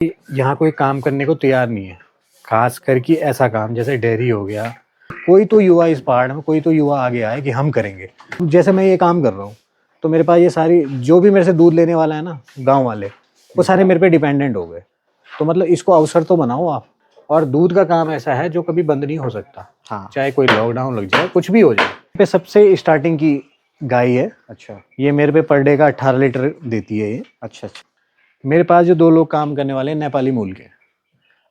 यहाँ कोई काम करने को तैयार नहीं है, खास करके ऐसा काम जैसे डेयरी हो गया। कोई तो युवा इस पहाड़ में, कोई तो युवा आगे आए कि हम करेंगे। जैसे मैं ये काम कर रहा हूँ तो मेरे पास ये सारी जो भी मेरे से दूध लेने वाला है ना, गांव वाले, वो सारे मेरे पे डिपेंडेंट हो गए। तो मतलब इसको अवसर तो बनाओ आप। और दूध का काम ऐसा है जो कभी बंद नहीं हो सकता। हाँ। चाहे कोई लॉकडाउन लग जाए, कुछ भी हो जाए। पे सबसे स्टार्टिंग की गाय है। अच्छा ये मेरे पे पर डे का 18 लीटर देती है ये। अच्छा अच्छा। मेरे पास जो 2 लोग काम करने वाले हैं नेपाली मूल के,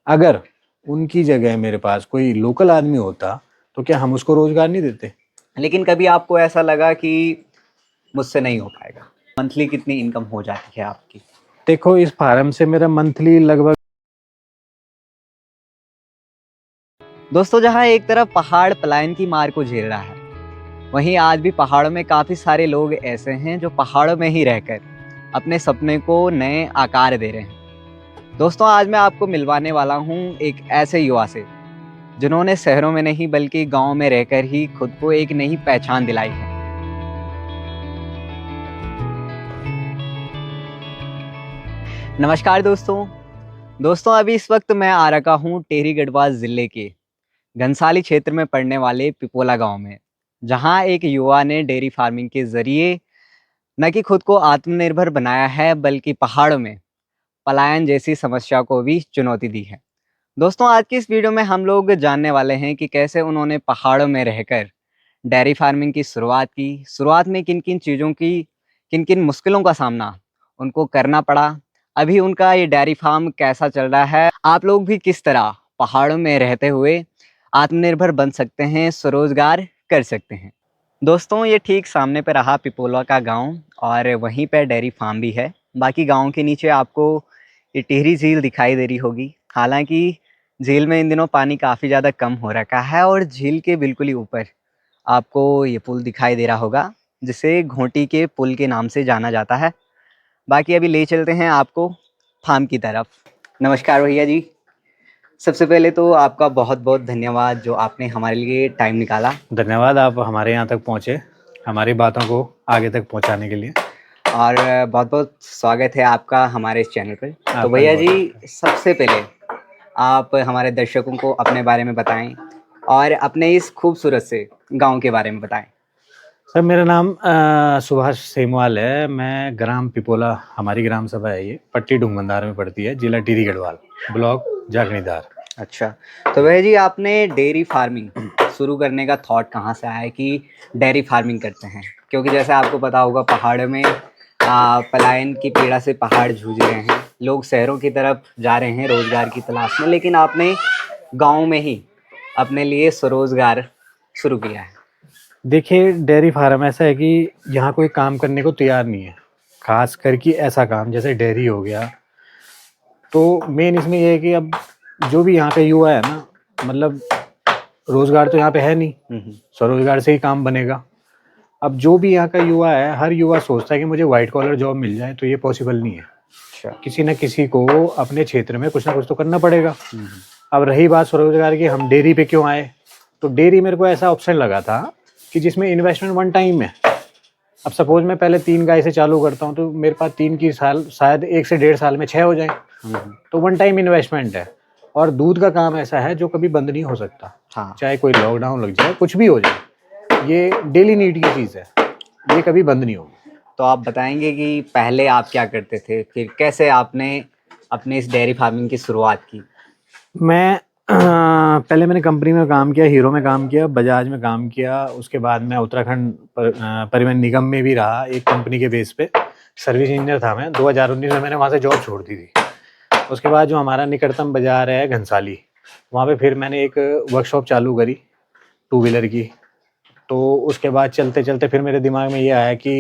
अगर उनकी जगह मेरे पास कोई लोकल आदमी होता तो क्या हम उसको रोजगार नहीं देते? लेकिन कभी आपको ऐसा लगा कि मुझसे नहीं हो पाएगा? मंथली कितनी इनकम हो जाती है आपकी? देखो, इस फार्म से मेरा मंथली लगभग दोस्तों, जहां एक तरफ पहाड़ पलायन की मार को झेल रहा है, वहीं आज भी पहाड़ों में काफ़ी सारे लोग ऐसे हैं जो पहाड़ों में ही रहकर अपने सपने को नए आकार दे रहे हैं। दोस्तों, आज मैं आपको मिलवाने वाला हूं एक ऐसे युवा से जिन्होंने शहरों में नहीं बल्कि गांव में रहकर ही खुद को एक नई पहचान दिलाई है। नमस्कार दोस्तों, अभी इस वक्त मैं आ रखा हूँ टिहरी गढ़वाल ज़िले के घनसाली क्षेत्र में पड़ने वाले पिपोला गांव में, जहां एक युवा ने डेयरी फार्मिंग के जरिए न कि खुद को आत्मनिर्भर बनाया है बल्कि पहाड़ों में पलायन जैसी समस्या को भी चुनौती दी है। दोस्तों, आज की इस वीडियो में हम लोग जानने वाले हैं कि कैसे उन्होंने पहाड़ों में रहकर डेयरी फार्मिंग की शुरुआत में किन किन चीज़ों की, किन किन मुश्किलों का सामना उनको करना पड़ा, अभी उनका ये डेयरी फार्म कैसा चल रहा है, आप लोग भी किस तरह पहाड़ों में रहते हुए आत्मनिर्भर बन सकते हैं, स्वरोजगार कर सकते हैं। दोस्तों, ये ठीक सामने पे रहा पिपोला का गांव और वहीं पे डेयरी फार्म भी है। बाकी गांव के नीचे आपको ये टिहरी झील दिखाई दे रही होगी। हालांकि झील में इन दिनों पानी काफ़ी ज़्यादा कम हो रखा है और झील के बिल्कुल ही ऊपर आपको ये पुल दिखाई दे रहा होगा, जिसे घोंटी के पुल के नाम से जाना जाता है। बाकी अभी ले चलते हैं आपको फार्म की तरफ। नमस्कार भैया जी, सबसे पहले तो आपका बहुत बहुत धन्यवाद जो आपने हमारे लिए टाइम निकाला। धन्यवाद, आप हमारे यहाँ तक पहुँचे हमारी बातों को आगे तक पहुँचाने के लिए। और बहुत बहुत स्वागत है आपका हमारे इस चैनल पर। तो आपका भैया भी जी, सबसे पहले आप हमारे दर्शकों को अपने बारे में बताएं और अपने इस खूबसूरत से गांव के बारे में बताएं। सर, मेरा नाम सुभाष सेमवाल है। मैं ग्राम पिपोला, हमारी ग्राम सभा है ये, पट्टी डूंगरदार में पड़ती है, जिला टिहरी गढ़वाल, ब्लॉक जाखणीदार। अच्छा, तो भैया जी, आपने डेयरी फार्मिंग शुरू करने का थॉट कहाँ से आया कि डेयरी फार्मिंग करते हैं? क्योंकि जैसे आपको पता होगा, पहाड़ में पलायन की पीड़ा से पहाड़ जूझ रहे हैं, लोग शहरों की तरफ जा रहे हैं रोजगार की तलाश में, लेकिन आपने गांव में ही अपने लिए स्वरोजगार शुरू किया है। देखिए, डेयरी फार्म ऐसा है कि यहाँ कोई काम करने को तैयार नहीं है, खास करके ऐसा काम जैसे डेयरी हो गया। तो मेन इसमें ये है कि अब जो भी यहाँ पे युवा है ना, मतलब रोजगार तो यहाँ पे है नहीं, स्वरोजगार से ही काम बनेगा। अब जो भी यहाँ का युवा है, हर युवा सोचता है कि मुझे व्हाइट कॉलर जॉब मिल जाए, तो ये पॉसिबल नहीं है। अच्छा। किसी न किसी को अपने क्षेत्र में कुछ ना कुछ तो करना पड़ेगा। अब रही बात स्वरोजगार की, हम डेयरी पे क्यों आए, तो डेयरी मेरे को ऐसा ऑप्शन लगा था कि जिसमें इन्वेस्टमेंट वन टाइम है। अब सपोज मैं पहले 3 गाय से चालू करता हूँ तो मेरे पास 3 की साल शायद 1 से 1.5 साल में 6 हो जाए। तो वन टाइम इन्वेस्टमेंट है। और दूध का काम ऐसा है जो कभी बंद नहीं हो सकता। हाँ। चाहे कोई लॉकडाउन लग जाए, कुछ भी हो जाए, ये डेली नीड की चीज़ है, ये कभी बंद नहीं होगी। तो आप बताएंगे कि पहले आप क्या करते थे, फिर कैसे आपने अपने इस डेयरी फार्मिंग की शुरुआत की? मैं पहले मैंने कंपनी में काम किया, हीरो में काम किया, बजाज में काम किया। उसके बाद मैं उत्तराखंड परिवहन निगम में भी रहा, एक कंपनी के बेस पे सर्विस इंजीनियर था मैं। 2019 में मैंने वहाँ से जॉब छोड़ दी थी। उसके बाद जो हमारा निकटतम बाजार है घनसाली, वहाँ पे फिर मैंने एक वर्कशॉप चालू करी 2 व्हीलर की। तो उसके बाद चलते चलते फिर मेरे दिमाग में ये आया कि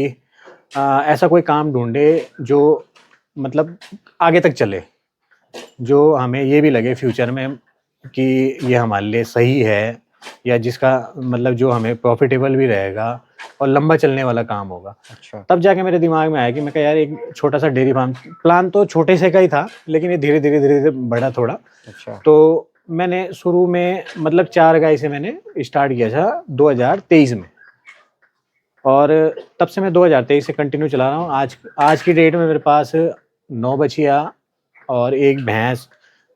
ऐसा कोई काम ढूंढे जो मतलब आगे तक चले, जो हमें ये भी लगे फ्यूचर में कि ये हमारे लिए सही है, या जिसका मतलब जो हमें प्रॉफिटेबल भी रहेगा और लंबा चलने वाला काम होगा। अच्छा। तब जाके मेरे दिमाग में आया कि मैं कहा यार, एक छोटा सा डेयरी फार्म, प्लान तो छोटे से का ही था, लेकिन ये धीरे धीरे धीरे धीरे बढ़ा थोड़ा। अच्छा। तो मैंने शुरू में मतलब 4 गाय से मैंने स्टार्ट किया था 2023 में, और तब से मैं 2023 से कंटिन्यू चला रहा हूँ। आज की डेट में मेरे पास 9 बछिया और 1 भैंस,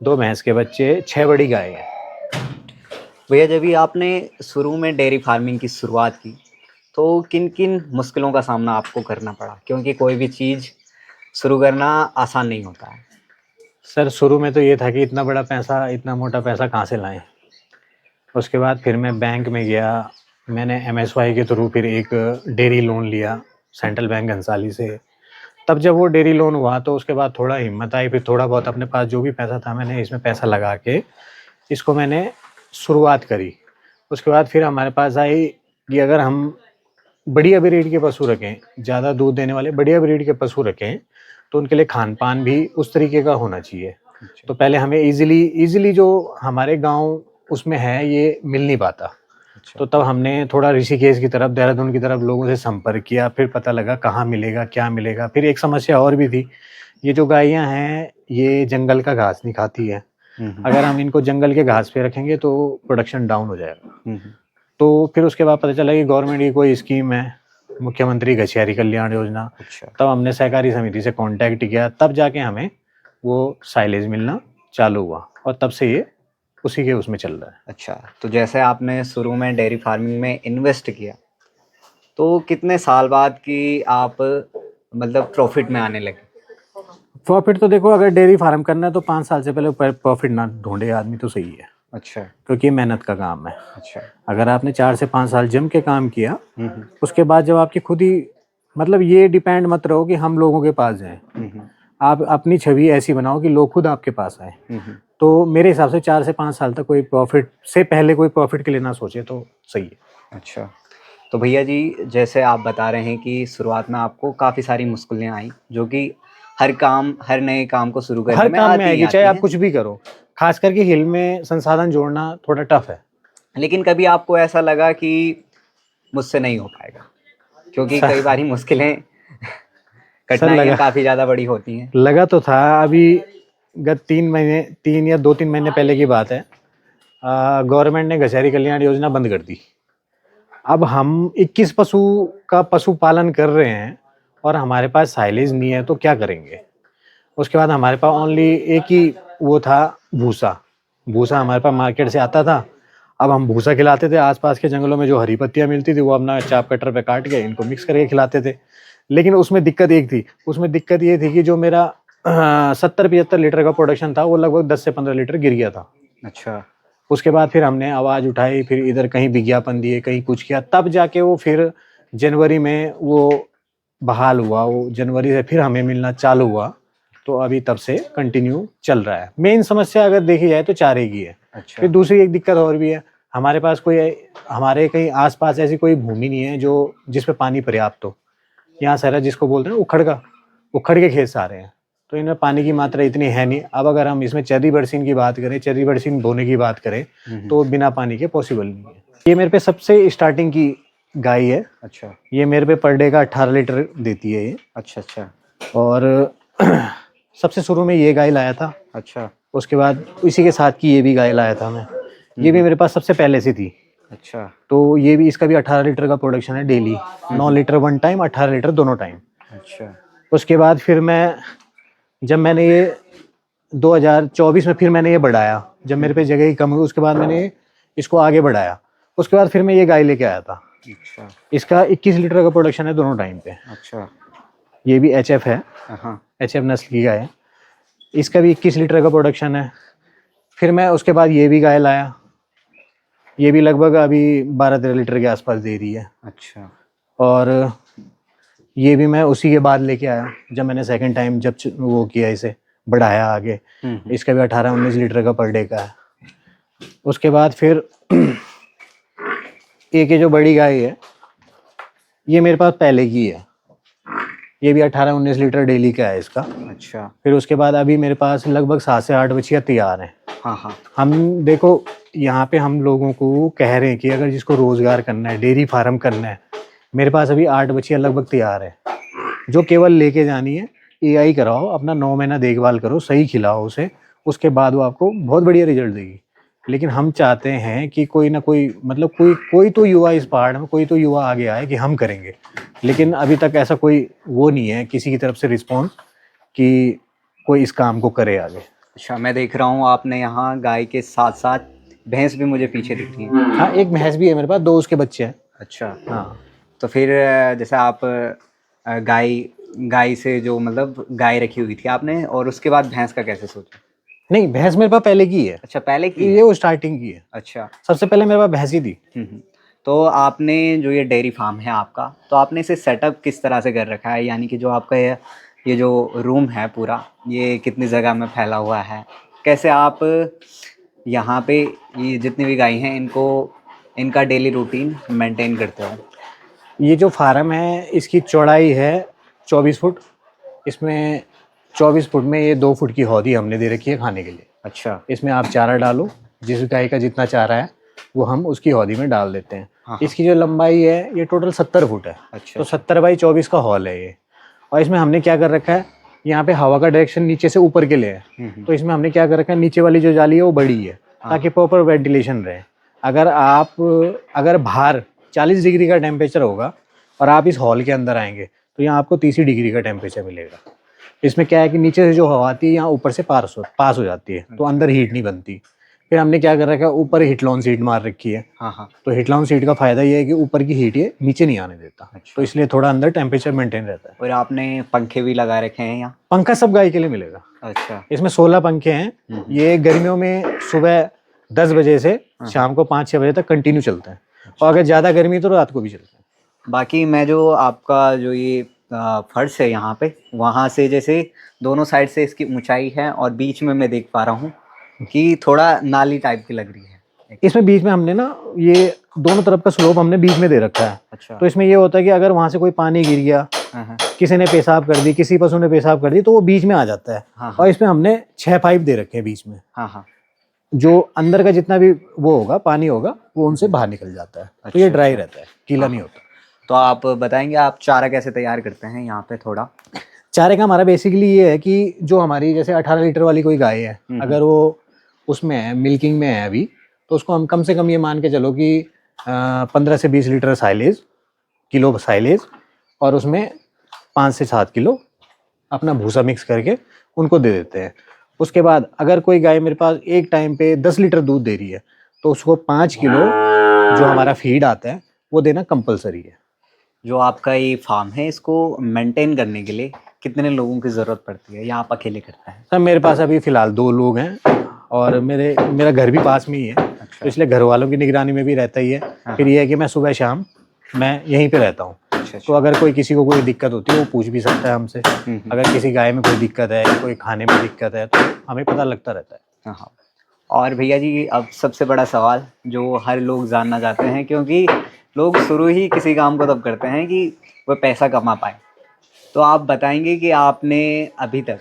2 भैंस के बच्चे, 6 बड़ी गाय हैं। भैया जब भी आपने शुरू में डेयरी फार्मिंग की शुरुआत की तो किन किन मुश्किलों का सामना आपको करना पड़ा, क्योंकि कोई भी चीज़ शुरू करना आसान नहीं होता है। सर शुरू में तो ये था कि इतना बड़ा पैसा, इतना मोटा पैसा कहाँ से लाएं। उसके बाद फिर मैं बैंक में गया, मैंने MSY के थ्रू फिर एक डेयरी लोन लिया सेंट्रल बैंक घनसाली से। तब जब वो डेयरी लोन हुआ तो उसके बाद थोड़ा हिम्मत आई, फिर थोड़ा बहुत अपने पास जो भी पैसा था मैंने इसमें पैसा लगा के इसको मैंने शुरुआत करी। उसके बाद फिर हमारे पास आई कि अगर हम बढ़िया ब्रीड के पशु रखें, ज़्यादा दूध देने वाले बढ़िया ब्रीड के पशु रखें, तो उनके लिए खान पान भी उस तरीके का होना चाहिए। तो पहले हमें इजीली जो हमारे गांव उसमें है ये मिल नहीं पाता। तो तब हमने थोड़ा ऋषिकेश की तरफ, देहरादून की तरफ लोगों से संपर्क किया, फिर पता लगा कहाँ मिलेगा, क्या मिलेगा। फिर एक समस्या और भी थी, ये जो गायें हैं ये जंगल का घास नहीं खाती है। अगर हम इनको जंगल के घास पे रखेंगे तो प्रोडक्शन डाउन हो जाएगा। तो फिर उसके बाद पता चला कि गवर्नमेंट की कोई स्कीम है, मुख्यमंत्री घसियारी कल्याण योजना। तब हमने सहकारी समिति से कांटेक्ट किया, तब जाके हमें वो साइलेज मिलना चालू हुआ और तब से ये उसी के उसमें चल रहा है। अच्छा, तो जैसे आपने शुरू में डेयरी फार्मिंग में इन्वेस्ट किया तो कितने साल बाद की आप मतलब प्रॉफिट में आने लगे? प्रॉफिट तो देखो, अगर डेयरी फार्म करना है तो 5 साल से पहले प्रॉफिट ना ढूंढे आदमी तो सही है। अच्छा। क्योंकि ये मेहनत का काम है। अच्छा। अगर आपने 4 से 5 साल जम के काम किया, उसके बाद जब आपकी खुद ही, मतलब ये डिपेंड मत रहो कि हम लोगों के पास जाएं, आप अपनी छवि ऐसी बनाओ कि लोग खुद आपके पास आए। तो मेरे हिसाब से 4 से 5 साल तक कोई प्रॉफिट से पहले कोई प्रॉफिट के लिए ना सोचे तो सही है। अच्छा, तो भैया जी जैसे आप बता रहे हैं कि शुरुआत में आपको काफ़ी सारी मुश्किलें आई, जो कि हर नए काम को शुरू करने हर में काम में आती ही आएगी, आती चाहे आप हैं। कुछ भी करो। खास करके हिल में संसाधन जोड़ना थोड़ा टफ है। लेकिन कभी आपको ऐसा लगा कि मुझसे नहीं हो पाएगा? क्योंकि कई बार ही मुश्किलें कठिनाइयाँ काफ़ी ज़्यादा बड़ी होती हैं। लगा तो था। अभी गत 3 या 2-3 महीने पहले की बात है, गवर्नमेंट ने घसियारी कल्याण योजना बंद कर दी। अब हम 21 पशु का पशुपालन कर रहे हैं और हमारे पास साइलेज नहीं है तो क्या करेंगे। उसके बाद हमारे पास ओनली एक ही वो था, भूसा हमारे पास मार्केट से आता था। अब हम भूसा खिलाते थे, आसपास के जंगलों में जो हरी पत्तियां मिलती थी वो अपना चाप कटर पे काट के इनको मिक्स करके खिलाते थे। लेकिन उसमें दिक्कत एक थी, उसमें दिक्कत ये थी कि जो मेरा 70-75 लीटर का प्रोडक्शन था वो लगभग 10 से 15 लीटर गिर गया था। अच्छा। उसके बाद फिर हमने आवाज़ उठाई, फिर इधर कहीं विज्ञापन दिए, कहीं कुछ किया, तब जाके वो फिर जनवरी में वो बहाल हुआ। वो जनवरी से फिर हमें मिलना चालू हुआ, तो अभी तब से कंटिन्यू चल रहा है। मेन समस्या अगर देखी जाए तो चारे की है। अच्छा। फिर दूसरी एक दिक्कत और भी है, हमारे पास हमारे कहीं आसपास ऐसी कोई भूमि नहीं है जो जिस पे पानी पर्याप्त हो। यहाँ सारा जिसको बोलते हैं उखड़ के खेत सारे हैं, तो इनमें पानी की मात्रा इतनी है नहीं। अब अगर हम इसमें चेरी बरसीन की बात करें, चेरी बरसीन बोने की बात करें, तो बिना पानी के पॉसिबल नहीं है। ये मेरे पे सबसे स्टार्टिंग की गाय है। अच्छा। ये मेरे पे पर डे का 18 लीटर देती है ये। अच्छा। और सबसे शुरू में ये गाय लाया था। अच्छा। उसके बाद इसी के साथ की ये भी गाय लाया था मैं। ये भी मेरे पास सबसे पहले से थी। अच्छा। तो ये भी, इसका भी 18 लीटर का प्रोडक्शन है daily. 9 litre one time, 18 litre दोनों टाइम। अच्छा। उसके बाद फिर जब मैंने ये 2024 में फिर मैंने ये बढ़ाया, जब मेरे पे जगह ही कम हुई, उसके बाद मैंने इसको आगे बढ़ाया। उसके बाद फिर मैं ये गाय लेके आया था। अच्छा। इसका 21 लीटर का प्रोडक्शन है दोनों टाइम पे। अच्छा। ये भी HF है, HF नस्ल की गाय है। इसका भी 21 लीटर का प्रोडक्शन है। फिर मैं उसके बाद ये भी गाय लाया, ये भी लगभग अभी 12-13 लीटर के आसपास दे रही है। अच्छा। और ये भी मैं उसी के बाद लेके आया जब मैंने सेकंड टाइम जब वो किया, इसे बढ़ाया आगे। इसका भी 18-19 लीटर का पर डे का है। उसके बाद फिर एक ये जो बड़ी गाय है ये मेरे पास पहले की है, ये भी 18-19 लीटर डेली का है इसका। अच्छा। फिर उसके बाद अभी मेरे पास लगभग 7 से 8 बछिया तैयार हैं। हाँ। हम देखो यहाँ पे हम लोगों को कह रहे हैं कि अगर जिसको रोजगार करना है, डेयरी फार्म करना है, मेरे पास अभी 8 बछिया लगभग तैयार है, जो केवल लेके जानी है। AI कराओ, अपना 9 महीना देखभाल करो, सही खिलाओ उसे, उसके बाद वो आपको बहुत बढ़िया रिजल्ट देगी। लेकिन हम चाहते हैं कि कोई ना कोई, मतलब कोई तो युवा इस पहाड़ में, कोई तो युवा आगे आए कि हम करेंगे। लेकिन अभी तक ऐसा कोई वो नहीं है किसी की तरफ से रिस्पॉन्स कि कोई इस काम को करे आगे। अच्छा, मैं देख रहा हूँ आपने यहाँ गाय के साथ साथ भैंस भी मुझे पीछे दिख रही है। हाँ, एक भैंस भी है मेरे पास, 2 उसके बच्चे हैं। अच्छा, हाँ। तो फिर जैसे आप गाय गाय से जो मतलब गाय रखी हुई थी आपने, और उसके बाद भैंस का कैसे सोचा? नहीं, भैंस मेरे पास पहले की है। अच्छा, पहले की ये है। वो स्टार्टिंग की है। अच्छा। सबसे पहले मेरे पास भैंस ही थी। हम्म। तो आपने जो ये डेयरी फार्म है आपका, तो आपने इसे सेटअप किस तरह से कर रखा है? यानी कि जो आपका ये जो रूम है पूरा, ये कितनी जगह में फैला हुआ है? कैसे आप यहाँ पे ये जितनी भी गाय हैं इनको इनका डेली रूटीन मेंटेन करते हो? ये जो फार्म है इसकी चौड़ाई है 24 फुट। इसमें 24 फुट में ये 2 फुट की हौदी हमने दे रखी है खाने के लिए। अच्छा। इसमें आप चारा डालो, जिस गाय का जितना चारा है वो हम उसकी हौदी में डाल देते हैं। हाँ। इसकी जो लंबाई है ये टोटल 70 फुट है। अच्छा। तो 70 बाई 24 का हॉल है ये। और इसमें हमने क्या कर रखा है, यहाँ पे हवा का डायरेक्शन नीचे से ऊपर के लिए है। तो इसमें हमने क्या कर रखा है, नीचे वाली जो जाली है वो बड़ी है ताकि प्रॉपर वेंटिलेशन रहे। अगर बाहर 40 डिग्री का टेम्परेचर होगा और आप इस हॉल के अंदर आएंगे तो यहाँ आपको 30 डिग्री का टेम्परेचर मिलेगा। इसमें क्या है कि नीचे से जो हवा आती है यहाँ ऊपर से पास हो जाती है, तो अंदर हीट नहीं बनती। फिर हमने क्या कर रखा है, ऊपर हिटलॉन सीट मार रखी है। हाँ। तो हिटलॉन सीट का फायदा ये है कि ऊपर की हीट ये नीचे नहीं आने देता। अच्छा। तो इसलिए थोड़ा अंदर टेम्परेचर मेंटेन रहता है। और आपने पंखे भी लगा रखे हैं यहाँ? पंखा सब गाय के लिए मिलेगा। अच्छा। इसमें 16 पंखे हैं। ये गर्मियों में सुबह 10 बजे से शाम को 5-6 बजे तक कंटिन्यू चलते हैं, और अगर ज़्यादा गर्मी तो रात को भी चलते हैं। बाकी मैं जो आपका जो ये फर्श है यहाँ पे, वहाँ से जैसे दोनों साइड से इसकी ऊंचाई है और बीच में मैं देख पा रहा हूँ कि थोड़ा नाली टाइप की लग रही है। इसमें बीच में हमने ना ये दोनों तरफ का स्लोप हमने बीच में दे रखा है। अच्छा। तो इसमें ये होता है कि अगर वहां से कोई पानी गिर गया, किसी ने पेशाब कर दी, किसी पशु ने पेशाब कर दी, तो वो बीच में आ जाता है। हाँ। और इसमें हमने 6 पाइप दे रखे हैं बीच में। हाँ। जो अंदर का जितना भी वो होगा, पानी होगा, वो उनसे बाहर निकल जाता है। तो ये ड्राई रहता है, गीला नहीं होता। तो आप बताएंगे आप चारा कैसे तैयार करते हैं यहाँ पे थोड़ा? चारे का हमारा बेसिकली ये है कि जो हमारी जैसे 18 लीटर वाली कोई गाय है, अगर वो उसमें है, मिल्किंग में है अभी, तो उसको हम कम से कम ये मान के चलो कि 15 से 20 लीटर किलो साइलेज, और उसमें 5 से 7 किलो अपना भूसा मिक्स करके उनको दे देते हैं। उसके बाद अगर कोई गाय मेरे पास एक टाइम पे 10 लीटर दूध दे रही है तो उसको 5 किलो जो हमारा फीड आता है वो देना कंपलसरी है। जो आपका ये फार्म है, इसको मेंटेन करने के लिए कितने लोगों की ज़रूरत पड़ती है या आप अकेले करते हैं? सर मेरे पास अभी फ़िलहाल 2 लोग हैं, और मेरा घर भी पास में ही है। तो इसलिए घर वालों की निगरानी में भी रहता ही है। फिर ये है कि मैं सुबह शाम मैं यहीं पे रहता हूँ। तो अगर किसी को कोई दिक्कत होती है वो पूछ भी सकता है हमसे। अगर किसी गाय में कोई दिक्कत है, कोई खाने में दिक्कत है, तो हमें पता लगता रहता है। हाँ। और भैया जी, अब सबसे बड़ा सवाल जो हर लोग जानना चाहते हैं, क्योंकि लोग शुरू ही किसी काम को तब करते हैं कि वह पैसा कमा पाए, तो आप बताएंगे कि आपने अभी तक,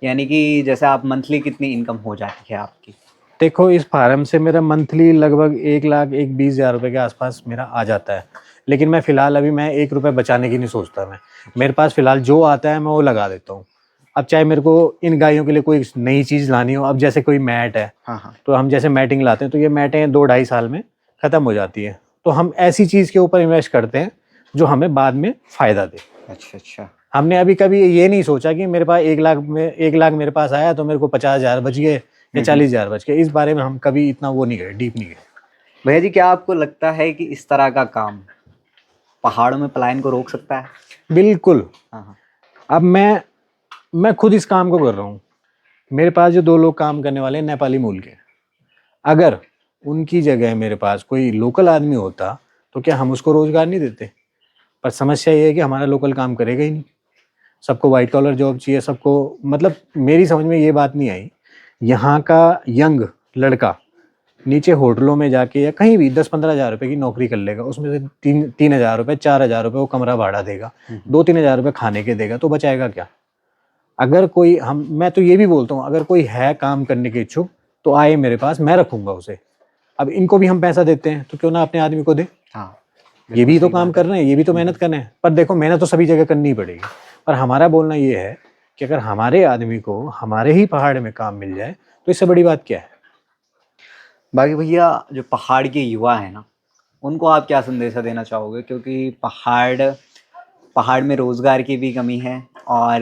यानी कि जैसे आप मंथली कितनी इनकम हो जाती है आपकी? देखो, इस फार्म से मेरा मंथली लगभग 1,20,000 रुपये के आसपास मेरा आ जाता है। लेकिन मैं फ़िलहाल अभी मैं 1 रुपये बचाने की नहीं सोचता। मेरे पास फ़िलहाल जो आता है मैं वो लगा देता हूँ। अब चाहे मेरे को इन गायों के लिए कोई नई चीज़ लानी हो, अब जैसे कोई मैट है, तो हम जैसे मैटिंग लाते हैं तो ये मैटें 2-2.5 साल में ख़त्म हो जाती है। तो हम ऐसी चीज़ के ऊपर इन्वेस्ट करते हैं जो हमें बाद में फ़ायदा दे। अच्छा। हमने अभी कभी ये नहीं सोचा कि मेरे पास 1 लाख मेरे पास आया तो मेरे को 50,000 बच गए या 40,000 बच गए। इस बारे में हम कभी इतना वो नहीं गए, डीप नहीं गए। भैया जी, क्या आपको लगता है कि इस तरह का काम पहाड़ों में पलायन को रोक सकता है? बिल्कुल। अब मैं खुद इस काम को कर रहा हूँ। मेरे पास जो 2 लोग काम करने वाले हैं नेपाली मूल के, अगर उनकी जगह मेरे पास कोई लोकल आदमी होता तो क्या हम उसको रोजगार नहीं देते? पर समस्या ये है कि हमारा लोकल काम करेगा ही नहीं। सबको वाइट कॉलर जॉब चाहिए, सबको, मतलब मेरी समझ में ये बात नहीं आई। यहाँ का यंग लड़का नीचे होटलों में जाके या कहीं भी 10-15 हज़ार रुपये की नौकरी कर लेगा, उसमें से 3,000 रुपये 4,000 रुपये वो कमरा भाड़ा देगा, 2-3 हज़ार रुपये खाने के देगा, तो बचाएगा क्या? अगर कोई मैं तो ये भी बोलता हूँ, अगर कोई है काम करने के इच्छुक तो आए मेरे पास, मैं रखूंगा उसे। अब इनको भी हम पैसा देते हैं तो क्यों ना अपने आदमी को दे। ये भी तो काम कर रहे हैं, ये भी तो मेहनत कर रहे हैं। पर देखो, मेहनत तो सभी जगह करनी ही पड़ेगी। पर हमारा बोलना ये है कि अगर हमारे आदमी को हमारे ही पहाड़ में काम मिल जाए तो इससे बड़ी बात क्या है। बाकी भैया, जो पहाड़ के युवा है ना, उनको आप क्या संदेशा देना चाहोगे? क्योंकि पहाड़ में रोज़गार की भी कमी है और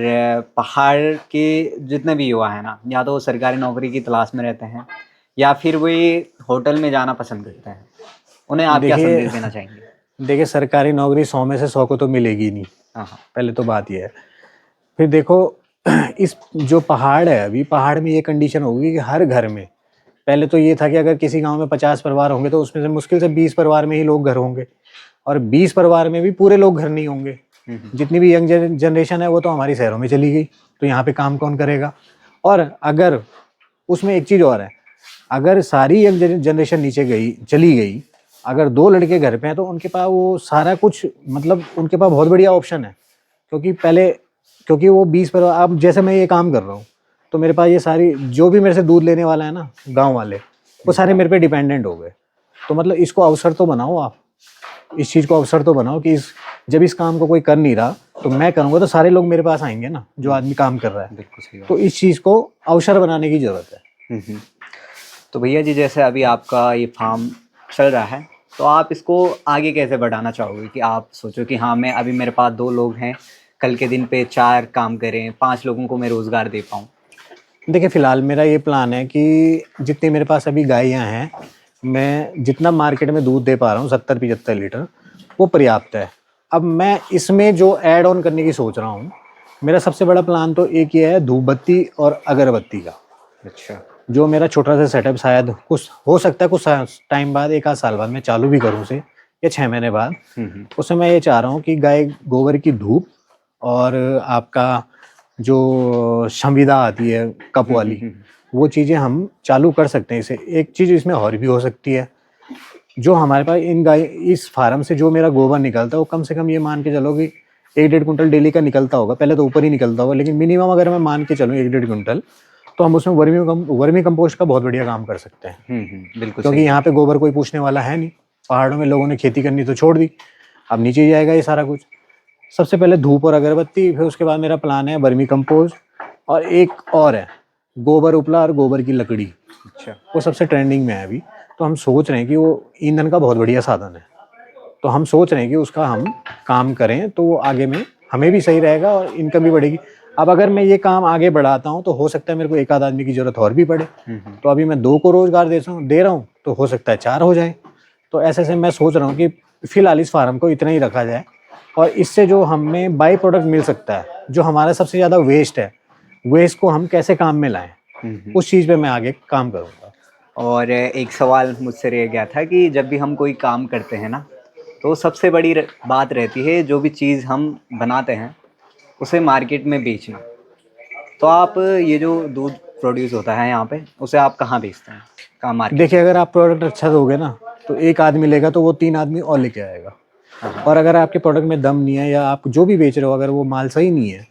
पहाड़ के जितने भी युवा हैं ना, या तो वो सरकारी नौकरी की तलाश में रहते हैं या फिर वो ये होटल में जाना पसंद करते हैं। उन्हें आप क्या देखिए संदेश देना चाहेंगे? देखिए सरकारी नौकरी 100 में से 100 को तो मिलेगी नहीं, हाँ, हाँ। पहले तो बात ये है। फिर देखो इस जो पहाड़ है, अभी पहाड़ में ये कंडीशन होगी कि हर घर में, पहले तो ये था कि अगर किसी गांव में 50 परिवार होंगे तो उसमें से मुश्किल से 20 परिवार में ही लोग घर होंगे, और 20 परिवार में भी पूरे लोग घर नहीं होंगे। जितनी भी यंग जनरेशन है वो तो हमारी शहरों में चली गई, तो यहाँ पे काम कौन करेगा। और अगर उसमें एक चीज़ और है, अगर सारी यंग जनरेशन नीचे गई चली गई, अगर 2 लड़के घर पे हैं तो उनके पास वो सारा कुछ, मतलब उनके पास बहुत बढ़िया ऑप्शन है। क्योंकि वो 20 पर, अब जैसे मैं ये काम कर रहा हूँ तो मेरे पास ये सारी, जो भी मेरे से दूध लेने वाला है ना गांव वाले, वो सारे मेरे पे डिपेंडेंट हो गए। तो मतलब इसको अवसर तो बनाओ आप, इस चीज़ को अवसर तो बनाओ कि जब इस काम को कोई कर नहीं रहा तो मैं करूँगा तो सारे लोग मेरे पास आएंगे ना, जो आदमी काम कर रहा है। बिल्कुल सही बात। तो इस चीज़ को अवसर बनाने की ज़रूरत है। तो भैया जी, जैसे अभी आपका ये फार्म चल रहा है, तो आप इसको आगे कैसे बढ़ाना चाहोगे कि आप सोचो कि हाँ, मैं अभी मेरे पास 2 लोग हैं, कल के दिन पे 4 काम करें, 5 लोगों को मैं रोज़गार दे पाऊँ? देखिए फ़िलहाल मेरा ये प्लान है कि जितनी मेरे पास अभी गायें हैं, मैं जितना मार्केट में दूध दे पा रहा हूँ 70-75 लीटर, वो पर्याप्त है। अब मैं इसमें जो ऐड ऑन करने की सोच रहा हूँ, मेरा सबसे बड़ा प्लान तो एक ये है, धूप बत्ती और अगरबत्ती का। अच्छा। जो मेरा छोटा सा सेटअप शायद कुछ हो सकता है, कुछ टाइम बाद, 1 आध साल बाद मैं चालू भी करूँ उसे, या 6 महीने बाद। उसमें मैं ये चाह रहा हूँ कि गाय गोबर की धूप और आपका जो संविदा आती है कप वाली, वो चीज़ें हम चालू कर सकते हैं। इसे एक चीज़ इसमें और भी हो सकती है, जो हमारे पास इस फार्म से जो मेरा गोबर निकलता है, वो कम से कम ये मान के चलो कि 1-1.5 कुंटल डेली का निकलता होगा। पहले तो ऊपर ही निकलता होगा, लेकिन मिनिमम अगर मैं मान के चलूँ 1-1.5 कुंटल, तो हम उसमें वर्मी कंपोस्ट का बहुत बढ़िया काम कर सकते हैं। बिल्कुल क्योंकि सही। यहाँ पे गोबर कोई पूछने वाला है नहीं, पहाड़ों में लोगों ने खेती करनी तो छोड़ दी, अब नीचे ही जाएगा ये सारा कुछ। सबसे पहले धूप और अगरबत्ती, फिर उसके बाद मेरा प्लान है वर्मी कंपोस्ट, और एक और है गोबर उपला और गोबर की लकड़ी। अच्छा। वो सबसे ट्रेंडिंग में है अभी। तो हम सोच रहे हैं कि वो ईंधन का बहुत बढ़िया साधन है, तो हम सोच रहे हैं कि उसका हम काम करें तो वो आगे में हमें भी सही रहेगा और इनकम भी बढ़ेगी। अब अगर मैं ये काम आगे बढ़ाता हूँ तो हो सकता है मेरे को 1 आध आदमी की ज़रूरत और भी पड़े। तो अभी मैं 2 को रोज़गार दे रहा हूँ, तो हो सकता है 4 हो जाए। तो ऐसे मैं सोच रहा हूँ कि फ़िलहाल इस फार्म को इतना ही रखा जाए, और इससे जो हमें बाई प्रोडक्ट मिल सकता है, जो हमारा सबसे ज़्यादा वेस्ट है, वेस्ट को हम कैसे काम में लाएँ, उस चीज़ पे मैं आगे काम करूँगा। और एक सवाल मुझसे रह गया था कि जब भी हम कोई काम करते हैं ना, तो सबसे बड़ी बात रहती है जो भी चीज़ हम बनाते हैं उसे मार्केट में बेचना। तो आप ये जो दूध प्रोड्यूस होता है यहाँ पे, उसे आप कहाँ बेचते हैं, कहाँ मार्केट? देखिए अगर आप प्रोडक्ट अच्छा दोगे ना, तो 1 आदमी लेगा तो वो 3 आदमी और लेके आएगा। और अगर आपके प्रोडक्ट में दम नहीं है, या आप जो भी बेच रहे हो अगर वो माल सही नहीं है,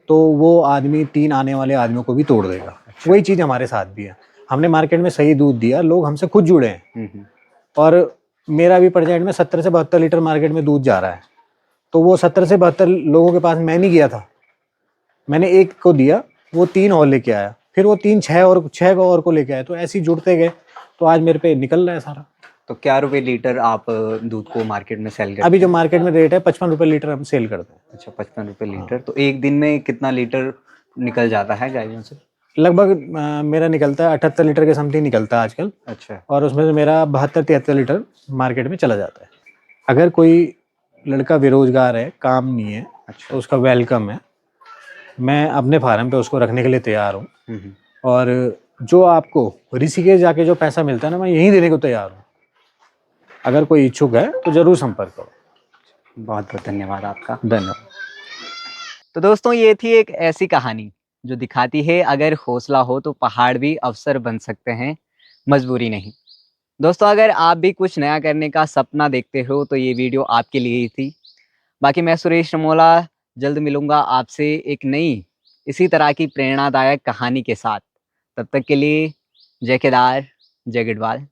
तो वो आदमी 3 आने वाले आदमियों को भी तोड़ देगा। वही चीज़ हमारे साथ भी है। हमने मार्केट में सही दूध दिया, लोग हमसे खुद जुड़े हैं। और मेरा भी प्रेजेंट में 70 से 72 लीटर मार्केट में दूध जा रहा है। तो वो 70 से 72 लोगों के पास मैं नहीं गया था, मैंने 1 को दिया, वो 3 और लेके आया, फिर वो 3 6 को और को लेके आए, तो ऐसे ही जुड़ते गए, तो आज मेरे पे निकल रहा है सारा। तो क्या रुपए लीटर आप दूध को मार्केट में सेल करते अभी जो हैं? मार्केट में रेट है 55 रुपये लीटर हम सेल करते हैं। अच्छा, 55 रुपये लीटर। तो एक दिन में कितना लीटर निकल जाता है गायों से? लगभग मेरा निकलता है 78 लीटर के समथिंग निकलता है आजकल, अच्छा। और उसमें से मेरा 72-73 लीटर मार्केट में चला जाता है। अगर कोई लड़का बेरोजगार है, काम नहीं है, अच्छा। तो उसका वेलकम है। मैं अपने फार्म पे उसको रखने के लिए तैयार हूँ, और जो आपको ऋषिकेश जाके जो पैसा मिलता है ना, मैं यहीं देने को तैयार हूँ। अगर कोई इच्छुक है तो जरूर संपर्क करो। बहुत बहुत धन्यवाद आपका। धन्यवाद। तो दोस्तों, ये थी एक ऐसी कहानी जो दिखाती है अगर हौसला हो तो पहाड़ भी अवसर बन सकते हैं, मजबूरी नहीं। दोस्तों, अगर आप भी कुछ नया करने का सपना देखते हो तो ये वीडियो आपके लिए ही थी। बाकी मैं सुरेश रमोला जल्द मिलूंगा आपसे एक नई इसी तरह की प्रेरणादायक कहानी के साथ। तब तक के लिए जय केदार, जय गढ़वाल।